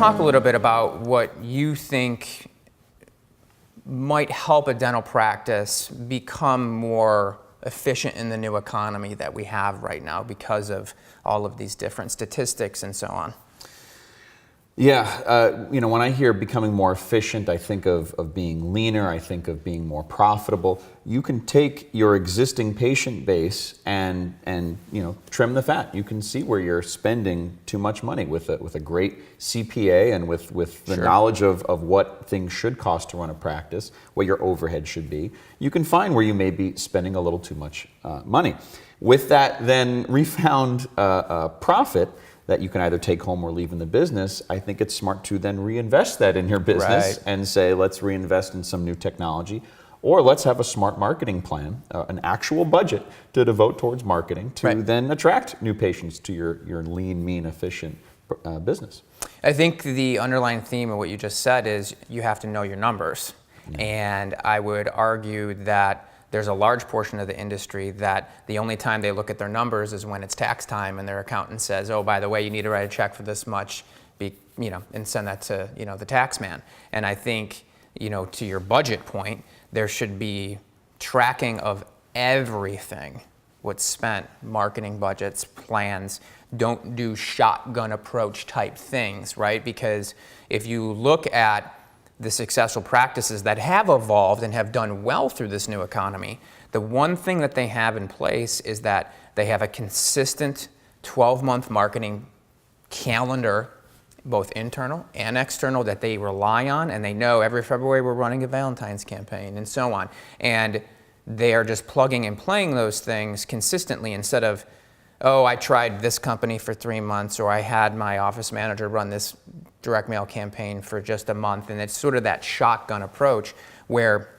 talk a little bit about what you think might help a dental practice become more efficient in the new economy that we have right now because of all of these different statistics and so on? Yeah, when I hear becoming more efficient, I think of being leaner, I think of being more profitable. You can take your existing patient base and trim the fat. You can see where you're spending too much money with a great CPA and with the knowledge of what things should cost to run a practice, what your overhead should be. You can find where you may be spending a little too much money. With that then refound profit that you can either take home or leave in the business, I think it's smart to then reinvest that in your business and say, let's reinvest in some new technology, or let's have a smart marketing plan, an actual budget to devote towards marketing to then attract new patients to your lean, mean, efficient business. I think the underlying theme of what you just said is you have to know your numbers. And I would argue that there's a large portion of the industry that the only time they look at their numbers is when it's tax time and their accountant says, oh, by the way, you need to write a check for this much, and send that to, the tax man. And I think, to your budget point, there should be tracking of everything, what's spent, marketing budgets, plans. Don't do shotgun approach type things, right? Because if you look at the successful practices that have evolved and have done well through this new economy, the one thing that they have in place is that they have a consistent 12-month marketing calendar, both internal and external, that they rely on, and they know every February we're running a Valentine's campaign and so on. And they are just plugging and playing those things consistently instead of, oh, I tried this company for 3 months, or I had my office manager run this direct mail campaign for just a month. And it's sort of that shotgun approach where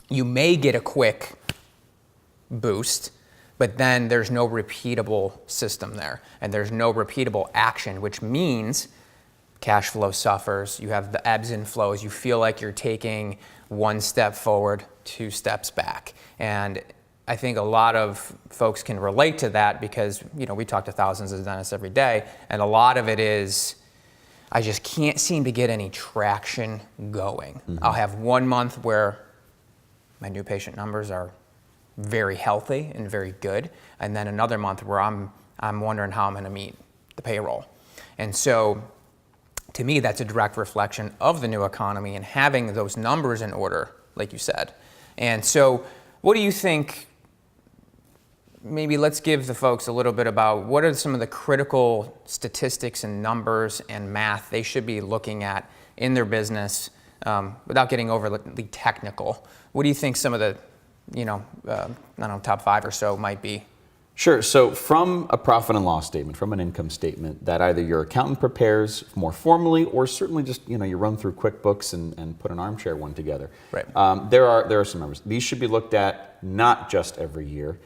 you may get a quick boost, but then there's no repeatable system there, and there's no repeatable action, which means cash flow suffers. You have the ebbs and flows. You feel like you're taking 1 step forward, 2 steps back. And I think a lot of folks can relate to that because, we talk to thousands of dentists every day, and a lot of it is, I just can't seem to get any traction going. I'll have 1 month where my new patient numbers are very healthy and very good, and then another month where I'm wondering how I'm going to meet the payroll. And so, to me, that's a direct reflection of the new economy and having those numbers in order, like you said. And so, what do you think? Maybe let's give the folks a little bit about what are some of the critical statistics and numbers and math they should be looking at in their business without getting overly technical. What do you think some of the, top 5 or so might be? Sure. So from a profit and loss statement, from an income statement that either your accountant prepares more formally or certainly just, you run through QuickBooks and put an armchair one together. Right. There are some numbers. These should be looked at not just every year.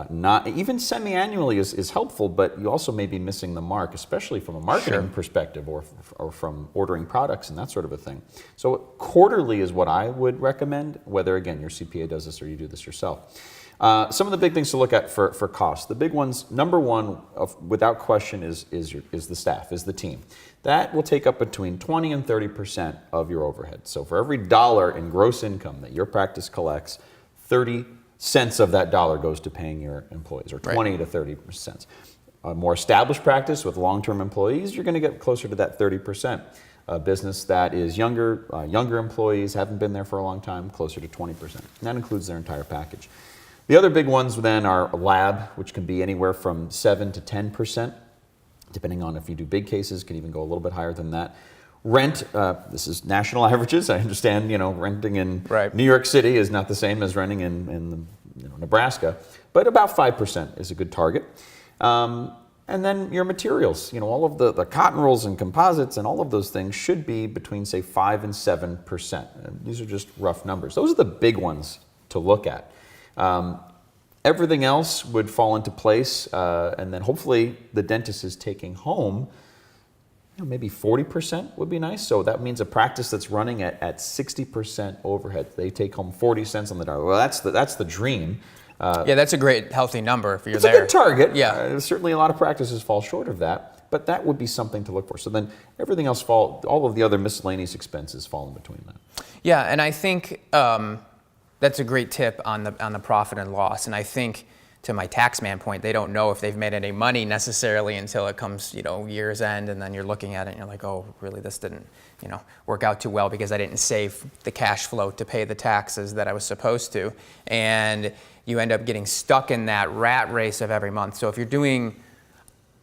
Not even semi-annually is helpful, but you also may be missing the mark, especially from a marketing perspective or from ordering products and that sort of a thing. So quarterly is what I would recommend, whether, again, your CPA does this or you do this yourself. Some of the big things to look at for cost. The big ones, number one, without question, is the staff, is the team. That will take up between 20 and 30% of your overhead. So for every dollar in gross income that your practice collects, 30 cents of that dollar goes to paying your employees, or 20 to 30%. A more established practice with long-term employees, you're going to get closer to that 30%. A business that is younger employees, haven't been there for a long time, closer to 20%. And that includes their entire package. The other big ones then are lab, which can be anywhere from 7 to 10%, depending on if you do big cases, can even go a little bit higher than that. Rent, this is national averages. I understand, renting in New York City is not the same as renting in Nebraska, but about 5% is a good target. And then your materials, all of the cotton rolls and composites and all of those things should be between, say, 5 and 7%. And these are just rough numbers. Those are the big ones to look at. Everything else would fall into place, and then hopefully the dentist is taking home maybe 40% would be nice. So that means a practice that's running at 60% overhead. They take home 40 cents on the dollar. Well, that's the dream. Yeah, that's a great healthy number if you're It's there. a good target. Yeah. Certainly a lot of practices fall short of that, but that would be something to look for. So then everything else all of the other miscellaneous expenses fall in between that. Yeah, and I think that's a great tip on the profit and loss. And I think, to my taxman point, they don't know if they've made any money necessarily until it comes, year's end, and then you're looking at it and you're like, oh, really, this didn't, work out too well because I didn't save the cash flow to pay the taxes that I was supposed to. And you end up getting stuck in that rat race of every month. So if you're doing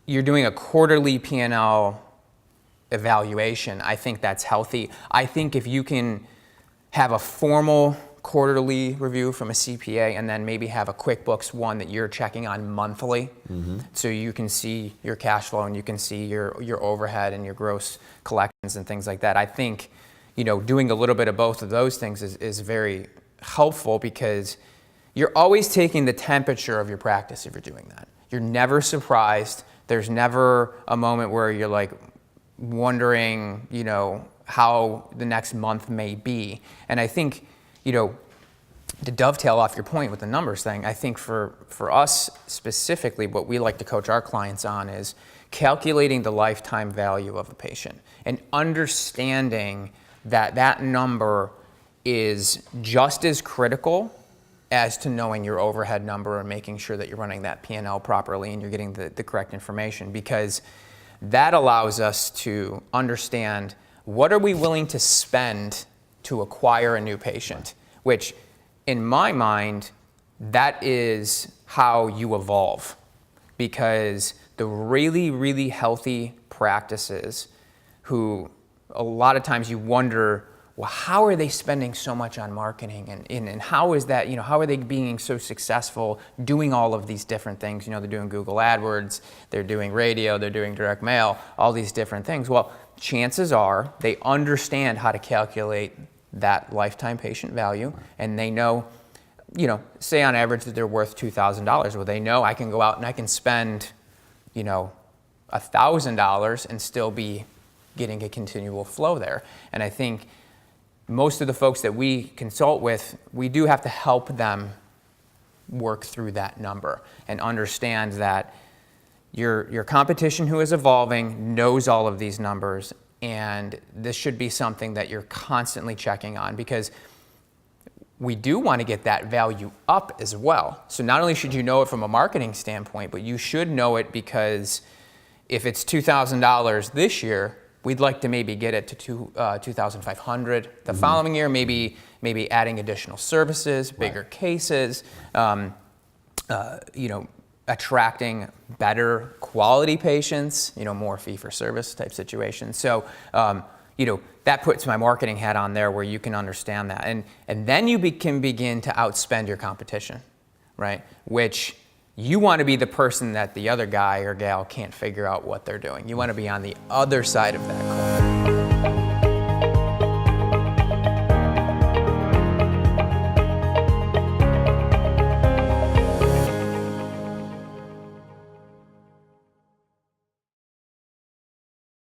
a quarterly P&L evaluation, I think that's healthy. I think if you can have a formal quarterly review from a CPA and then maybe have a QuickBooks one that you're checking on monthly, so you can see your cash flow and you can see your overhead and your gross collections and things like that. I think doing a little bit of both of those things is very helpful, because you're always taking the temperature of your practice if you're doing that. You're never surprised. There's never a moment where you're like wondering how the next month may be. And I think to dovetail off your point with the numbers thing, I think for us specifically, what we like to coach our clients on is calculating the lifetime value of a patient and understanding that that number is just as critical as to knowing your overhead number and making sure that you're running that P&L properly and you're getting the correct information, because that allows us to understand what are we willing to spend to acquire a new patient, which in my mind, that is how you evolve, because the really, really healthy practices who a lot of times you wonder, well, how are they spending so much on marketing and how is that, how are they being so successful doing all of these different things? They're doing Google AdWords, they're doing radio, they're doing direct mail, all these different things. Well, chances are they understand how to calculate that lifetime patient value, and they know, say on average that they're worth $2,000. Well, they know I can go out and I can spend, $1,000 and still be getting a continual flow there. And I think most of the folks that we consult with, we do have to help them work through that number and understand that your competition who is evolving knows all of these numbers, and this should be something that you're constantly checking on, because we do want to get that value up as well. So not only should you know it from a marketing standpoint, but you should know it because if it's $2,000 this year, we'd like to maybe get it to $2,500 the following year, maybe adding additional services, bigger cases, attracting better quality patients, more fee-for-service type situations. So, that puts my marketing hat on there where you can understand that. And then you can begin to outspend your competition, right? Which you want to be the person that the other guy or gal can't figure out what they're doing. You want to be on the other side of that coin.